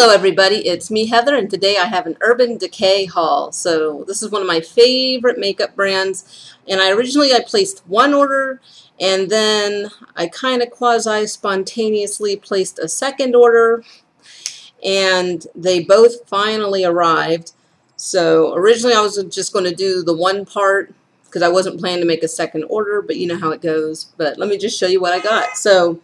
Hello everybody, it's me Heather, and today I have an Urban Decay haul. So this is one of my favorite makeup brands, and I placed one order, and then I kind of quasi-spontaneously placed a second order, and they both finally arrived. So originally I was just going to do the one part because I wasn't planning to make a second order, but you know how it goes. But let me just show you what I got. So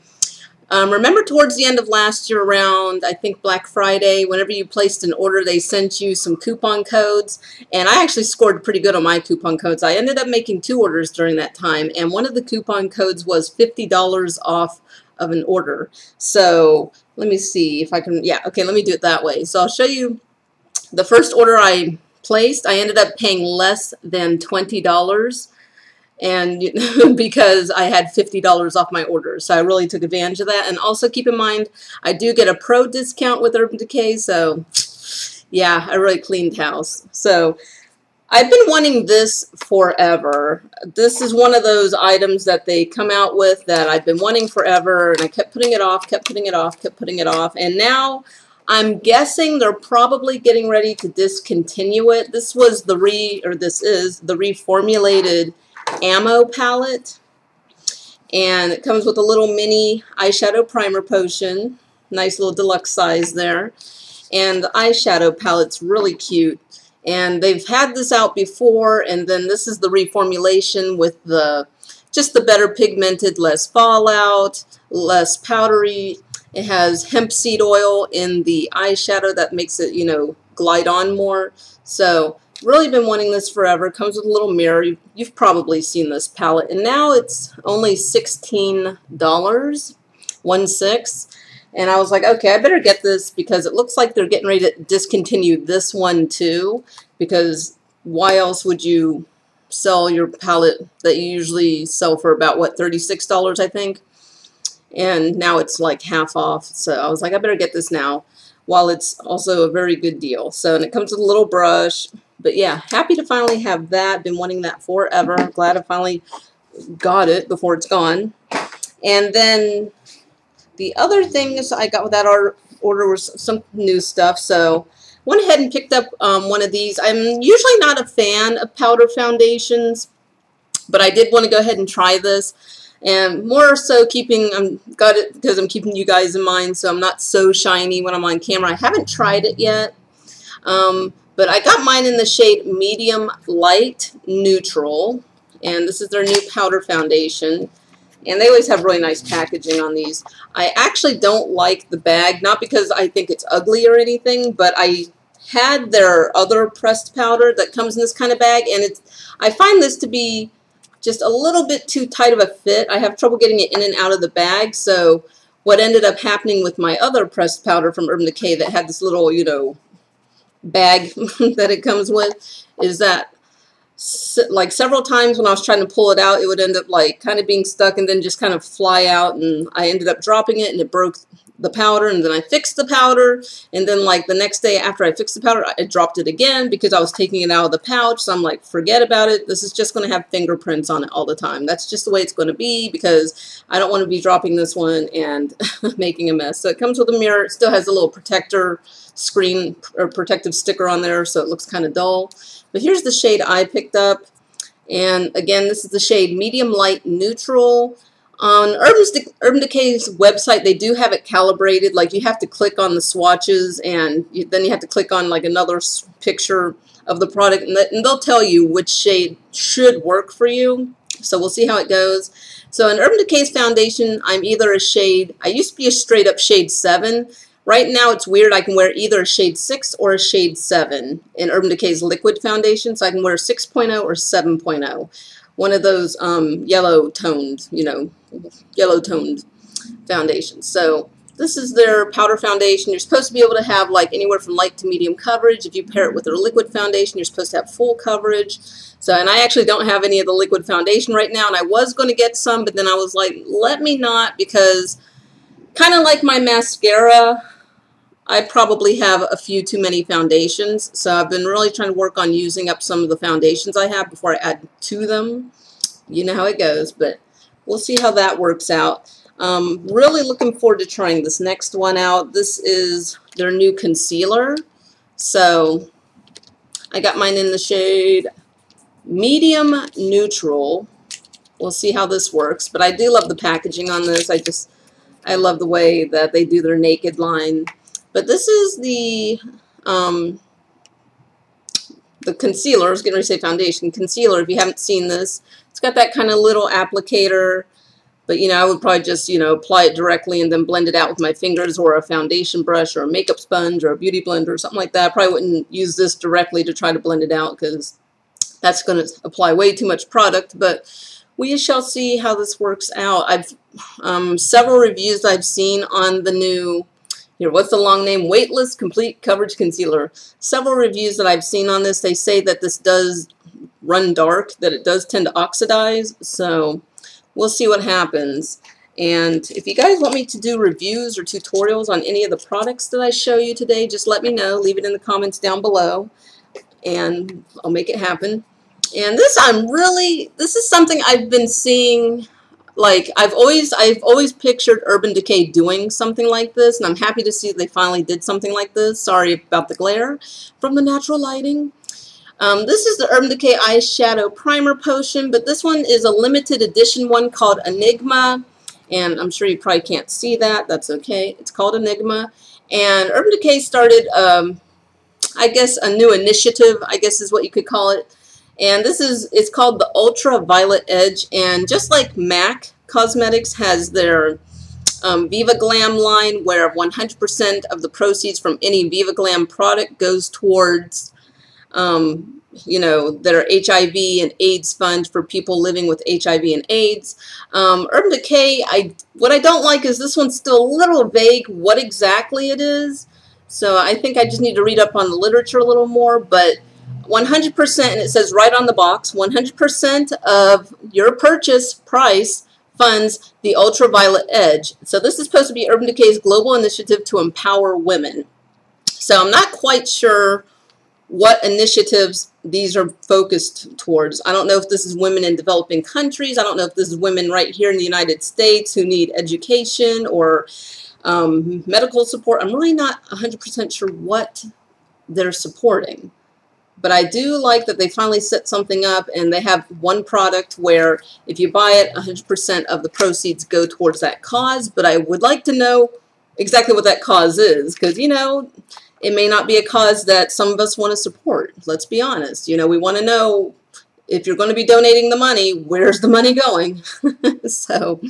remember towards the end of last year around, I think Black Friday, whenever you placed an order, they sent you some coupon codes, and I actually scored pretty good on my coupon codes. I ended up making 2 orders during that time, and one of the coupon codes was $50 off of an order. So let me see if I can, yeah, okay, let me do it that way. So I'll show you the first order I placed. I ended up paying less than $20. And because I had $50 off my order, so I really took advantage of that. And also keep in mind, I do get a pro discount with Urban Decay, so yeah, I really cleaned house. So I've been wanting this forever. This is one of those items that they come out with that I've been wanting forever, and I kept putting it off, kept putting it off, kept putting it off, and now I'm guessing they're probably getting ready to discontinue it. This is the reformulated Ammo palette, and it comes with a little mini eyeshadow primer potion, nice little deluxe size there, and the eyeshadow palette's really cute, and they've had this out before, and then this is the reformulation with just the better pigmented, less fallout, less powdery. It has hemp seed oil in the eyeshadow that makes it, you know, glide on more. So really been wanting this forever. Comes with a little mirror. You've probably seen this palette, and now it's only $16, 1/6. And I was like, okay, I better get this because it looks like they're getting ready to discontinue this one too, because why else would you sell your palette that you usually sell for about, what, $36, I think? And now it's like half off. So I was like, I better get this now while it's also a very good deal. So, and it comes with a little brush. But yeah, happy to finally have that. Been wanting that forever. Glad I finally got it before it's gone. And then the other things I got with that order was some new stuff. So went ahead and picked up one of these. I'm usually not a fan of powder foundations, but I did want to go ahead and try this. And more so got it because I'm keeping you guys in mind, so I'm not so shiny when I'm on camera. I haven't tried it yet. But I got mine in the shade Medium Light Neutral, and this is their new powder foundation. And they always have really nice packaging on these. I actually don't like the bag, not because I think it's ugly or anything, but I had their other pressed powder that comes in this kind of bag, and I find this to be just a little bit too tight of a fit. I have trouble getting it in and out of the bag, so what ended up happening with my other pressed powder from Urban Decay that had this little, you know, bag that it comes with, is that like several times when I was trying to pull it out, it would end up like kind of being stuck and then just kind of fly out, and I ended up dropping it and it broke the powder, and then I fixed the powder, and then like the next day after I fixed the powder, I dropped it again because I was taking it out of the pouch. So I'm like, forget about it. This is just going to have fingerprints on it all the time. That's just the way it's going to be because I don't want to be dropping this one and making a mess. So it comes with a mirror. It still has a little protector screen or protective sticker on there, so it looks kind of dull. But here's the shade I picked up, and again, this is the shade Medium Light Neutral. On Urban Decay's website, they do have it calibrated. Like, you have to click on the swatches, and then you have to click on like another picture of the product, and they'll tell you which shade should work for you. So we'll see how it goes. So in Urban Decay's foundation, I'm either a shade, I used to be a straight up shade 7. Right now it's weird, I can wear either a shade 6 or a shade 7 in Urban Decay's liquid foundation, so I can wear 6.0 or 7.0. One of those yellow toned, you know, yellow toned foundations. So this is their powder foundation. You're supposed to be able to have like anywhere from light to medium coverage. If you pair it with their liquid foundation, you're supposed to have full coverage. So, and I actually don't have any of the liquid foundation right now, and I was going to get some, but then I was like, let me not, because kind of like my mascara, I probably have a few too many foundations, so I've been really trying to work on using up some of the foundations I have before I add to them. You know how it goes, but we'll see how that works out. Really looking forward to trying this next one out. This is their new concealer. So I got mine in the shade Medium Neutral. We'll see how this works, but I do love the packaging on this. I love the way that they do their Naked line. But this is the concealer. I was getting ready to say foundation. Concealer, if you haven't seen this, it's got that kind of little applicator. But, you know, I would probably just, you know, apply it directly and then blend it out with my fingers or a foundation brush or a makeup sponge or a beauty blender or something like that. I probably wouldn't use this directly to try to blend it out because that's going to apply way too much product. But we shall see how this works out. I've several reviews I've seen on the new, here, what's the long name? Weightless Complete Coverage Concealer. Several reviews that I've seen on this, they say that this does run dark, that it does tend to oxidize. So we'll see what happens. And if you guys want me to do reviews or tutorials on any of the products that I show you today, just let me know. Leave it in the comments down below, and I'll make it happen. And this this is something I've been seeing. Like, I've always pictured Urban Decay doing something like this, and I'm happy to see they finally did something like this. Sorry about the glare from the natural lighting. This is the Urban Decay Eyeshadow Primer Potion, but this one is a limited edition one called Enigma, and I'm sure you probably can't see that. That's okay. It's called Enigma, and Urban Decay started, I guess, a new initiative, I guess is what you could call it. And it's called the Ultraviolet Edge, and just like MAC Cosmetics has their Viva Glam line, where 100% of the proceeds from any Viva Glam product goes towards, you know, their HIV and AIDS fund for people living with HIV and AIDS. Urban Decay, what I don't like is this one's still a little vague what exactly it is. So I think I just need to read up on the literature a little more, but 100%, and it says right on the box, 100% of your purchase price funds the Ultraviolet Edge. So this is supposed to be Urban Decay's global initiative to empower women. So I'm not quite sure what initiatives these are focused towards. I don't know if this is women in developing countries. I don't know if this is women right here in the United States who need education or medical support. I'm really not 100% sure what they're supporting. But I do like that they finally set something up, and they have one product where if you buy it, 100% of the proceeds go towards that cause. But I would like to know exactly what that cause is, because, you know, it may not be a cause that some of us want to support. Let's be honest. You know, we want to know if you're going to be donating the money, where's the money going? So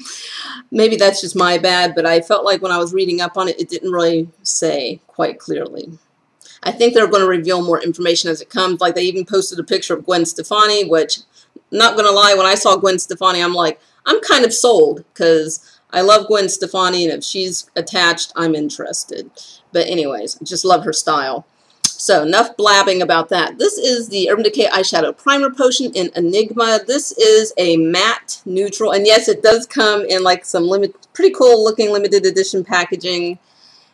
maybe that's just my bad, but I felt like when I was reading up on it, it didn't really say quite clearly. I think they're going to reveal more information as it comes. Like, they even posted a picture of Gwen Stefani, which, not going to lie, when I saw Gwen Stefani, I'm like, I'm kind of sold, because I love Gwen Stefani, and if she's attached, I'm interested. But anyways, I just love her style. So, enough blabbing about that. This is the Urban Decay Eyeshadow Primer Potion in Enigma. This is a matte neutral, and yes, it does come in like some pretty cool looking limited edition packaging.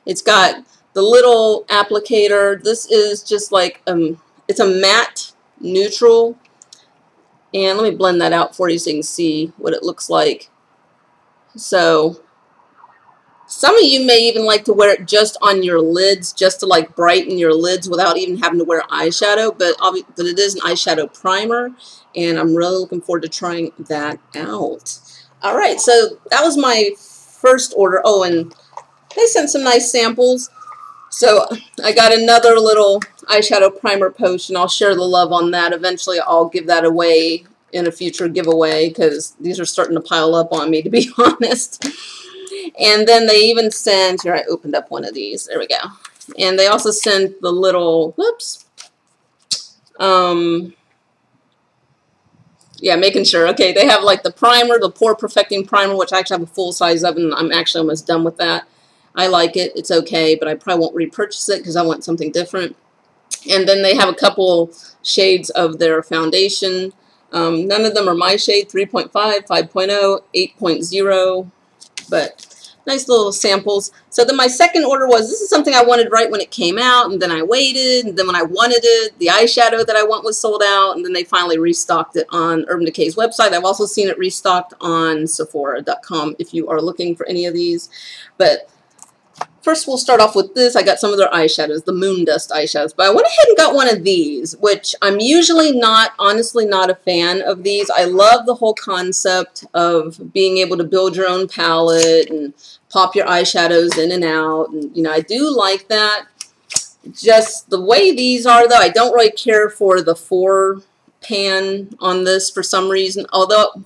It's got the little applicator. This is just like, it's a matte neutral. And let me blend that out for you so you can see what it looks like. So, some of you may even like to wear it just on your lids, just to like brighten your lids without even having to wear eyeshadow. But it is an eyeshadow primer, and I'm really looking forward to trying that out. All right, so that was my first order. Oh, and they sent some nice samples. So I got another little eyeshadow primer potion. I'll share the love on that. Eventually I'll give that away in a future giveaway, because these are starting to pile up on me, to be honest. And then they even sent, here, I opened up one of these. There we go. And they also sent the little, whoops. Yeah, making sure. Okay, they have like the primer, the Pore Perfecting Primer, which I actually have a full size of, and I'm actually almost done with that. I like it. It's okay, but I probably won't repurchase it because I want something different. And then they have a couple shades of their foundation. None of them are my shade, 3.5, 5.0, 8.0. But nice little samples. So then my second order was, this is something I wanted right when it came out, and then I waited, and then when I wanted it, the eyeshadow that I want was sold out, and then they finally restocked it on Urban Decay's website. I've also seen it restocked on Sephora.com if you are looking for any of these. But first, we'll start off with this. I got some of their eyeshadows, the Moon Dust eyeshadows. But I went ahead and got one of these, which I'm usually not, honestly not a fan of these. I love the whole concept of being able to build your own palette and pop your eyeshadows in and out. And, you know, I do like that. Just the way these are, though, I don't really care for the 4-pan on this for some reason. Although,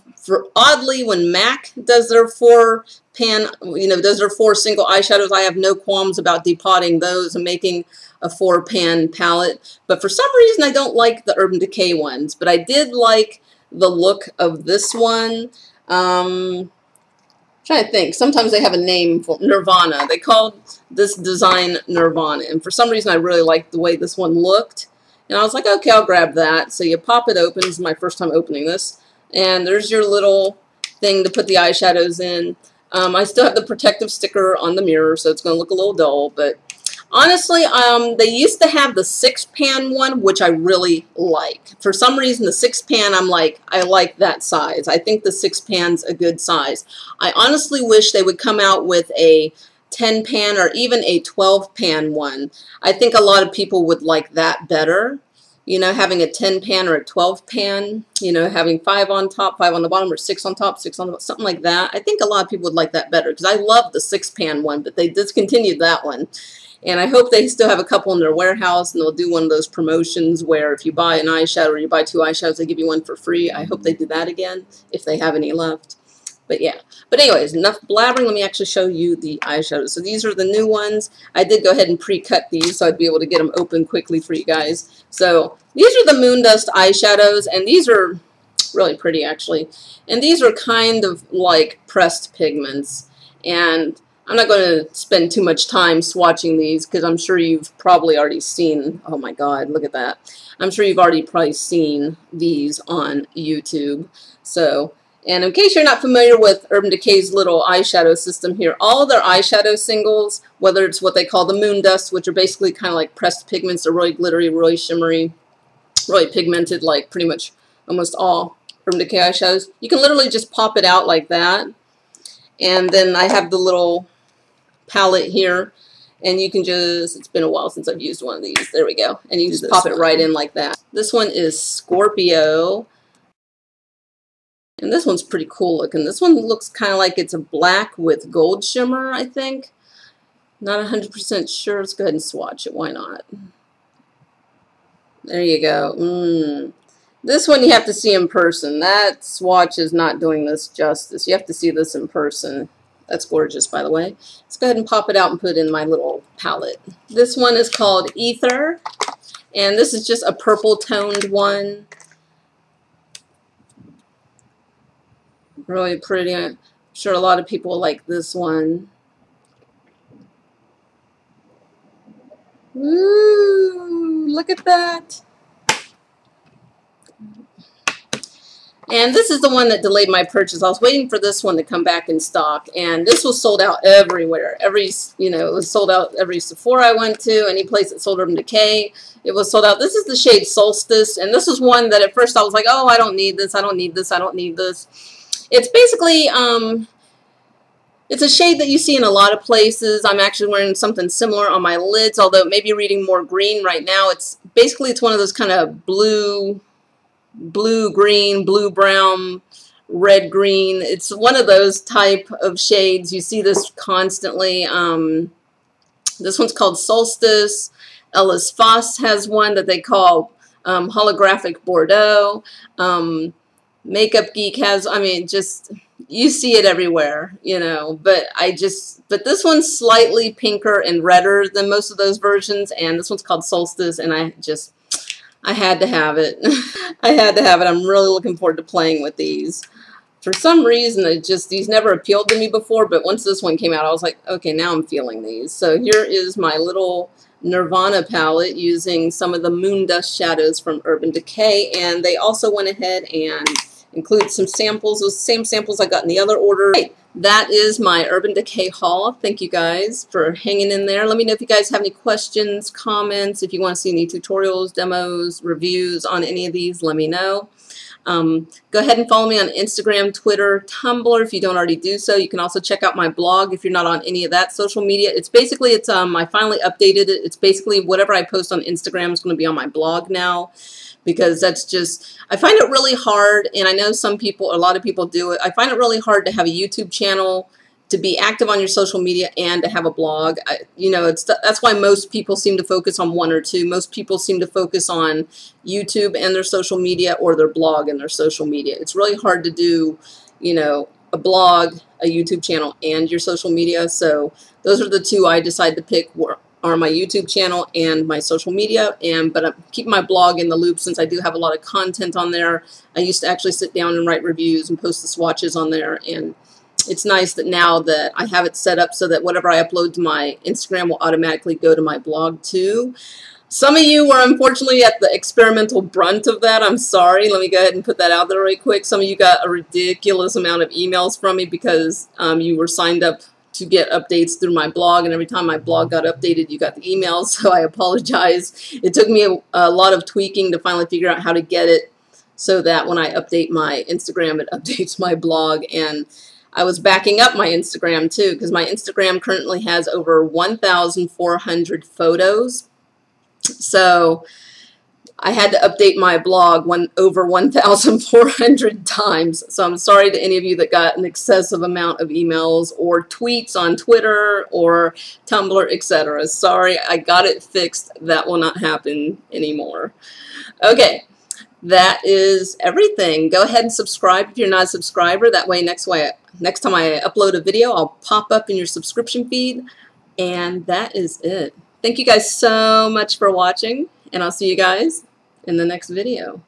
oddly, when MAC does their 4-pan, you know, does their 4 single eyeshadows, I have no qualms about depotting those and making a 4-pan palette. But for some reason, I don't like the Urban Decay ones. But I did like the look of this one. Trying to think. Sometimes they have a name for Nirvana. They called this design Nirvana. And for some reason, I really liked the way this one looked. And I was like, okay, I'll grab that. So you pop it open. This is my first time opening this. And there's your little thing to put the eyeshadows in. I still have the protective sticker on the mirror, so it's going to look a little dull. But honestly, they used to have the 6-pan one, which I really like. For some reason, the 6-pan, I'm like, I like that size. I think the 6-pan's a good size. I honestly wish they would come out with a 10-pan or even a 12-pan one. I think a lot of people would like that better. You know, having a 10-pan or a 12-pan, you know, having 5 on top, 5 on the bottom, or 6 on top, 6 on the bottom, something like that. I think a lot of people would like that better because I love the 6-pan one, but they discontinued that one. And I hope they still have a couple in their warehouse, and they'll do one of those promotions where if you buy an eyeshadow or you buy 2 eyeshadows, they give you one for free. I hope they do that again, if they have any left. But yeah. But anyways, enough blabbering. Let me actually show you the eyeshadows. So these are the new ones. I did go ahead and pre-cut these so I'd be able to get them open quickly for you guys. So these are the Moon Dust eyeshadows, and these are really pretty actually. And these are kind of like pressed pigments. And I'm not going to spend too much time swatching these because I'm sure you've probably already seen, oh my god, look at that. I'm sure you've already probably seen these on YouTube. So, and in case you're not familiar with Urban Decay's little eyeshadow system here, all of their eyeshadow singles, whether it's what they call the Moon Dust, which are basically kind of like pressed pigments, they're really glittery, really shimmery, really pigmented, like pretty much almost all Urban Decay eyeshadows. You can literally just pop it out like that. And then I have the little palette here, and you can just, it's been a while since I've used one of these. There we go. And you just pop it right in like that. This one is Scorpio. And this one's pretty cool looking. This one looks kind of like it's a black with gold shimmer, I think. Not 100% sure. Let's go ahead and swatch it. Why not? There you go. This one you have to see in person. That swatch is not doing this justice. You have to see this in person. That's gorgeous, by the way. Let's go ahead and pop it out and put it in my little palette. This one is called Ether. And this is just a purple toned one. Really pretty. I'm sure a lot of people like this one. Ooh, look at that. And this is the one that delayed my purchase. I was waiting for this one to come back in stock, and this was sold out everywhere. It was sold out every Sephora I went to, any place that sold Urban Decay. It was sold out. This is the shade Solstice, and this is one that at first I was like, oh, I don't need this, I don't need this, I don't need this. It's basically, it's a shade that you see in a lot of places. I'm actually wearing something similar on my lids, although it may be reading more green right now. It's one of those kind of blue-green, blue-brown, red-green. It's one of those type of shades. You see this constantly. This one's called Solstice. Ellis Foss has one that they call Holographic Bordeaux. Makeup Geek has, I mean, just, you see it everywhere, you know, but this one's slightly pinker and redder than most of those versions, and this one's called Solstice, and I had to have it. I had to have it. I'm really looking forward to playing with these. For some reason, these never appealed to me before, but once this one came out, I was like, okay, now I'm feeling these. So here is my little Nirvana palette using some of the Moon Dust shadows from Urban Decay, and they also went ahead and include some samples, those same samples I got in the other order. Hey, that is my Urban Decay haul. Thank you guys for hanging in there. Let me know if you guys have any questions, comments, if you want to see any tutorials, demos, reviews on any of these, let me know. Go ahead and follow me on Instagram, Twitter, Tumblr if you don't already do so. You can also check out my blog if you're not on any of that social media. It's basically, I finally updated it. It's basically whatever I post on Instagram is going to be on my blog now, because that's just, I find it really hard, and I know some people, a lot of people do it. I find it really hard to have a YouTube channel, to be active on your social media, and to have a blog. You know, that's why most people seem to focus on one or two. Most people seem to focus on YouTube and their social media, or their blog and their social media. It's really hard to do, you know, a blog, a YouTube channel, and your social media. So those are the two I decided to pick, are my YouTube channel and my social media. But I'm keeping my blog in the loop since I do have a lot of content on there. I used to actually sit down and write reviews and post the swatches on there, and it's nice that now that I have it set up so that whatever I upload to my Instagram will automatically go to my blog too. Some of you were unfortunately at the experimental brunt of that. I'm sorry. Let me go ahead and put that out there right quick. Some of you got a ridiculous amount of emails from me because you were signed up to get updates through my blog, and every time my blog got updated, you got the emails, so I apologize. It took me a lot of tweaking to finally figure out how to get it so that when I update my Instagram, it updates my blog. And I was backing up my Instagram too, because my Instagram currently has over 1,400 photos. So I had to update my blog over 1,400 times. So I'm sorry to any of you that got an excessive amount of emails or tweets on Twitter or Tumblr, etc. Sorry, I got it fixed. That will not happen anymore. Okay. That is everything. Go ahead and subscribe if you're not a subscriber. That way, next time I upload a video, I'll pop up in your subscription feed. And that is it. Thank you guys so much for watching, and I'll see you guys in the next video.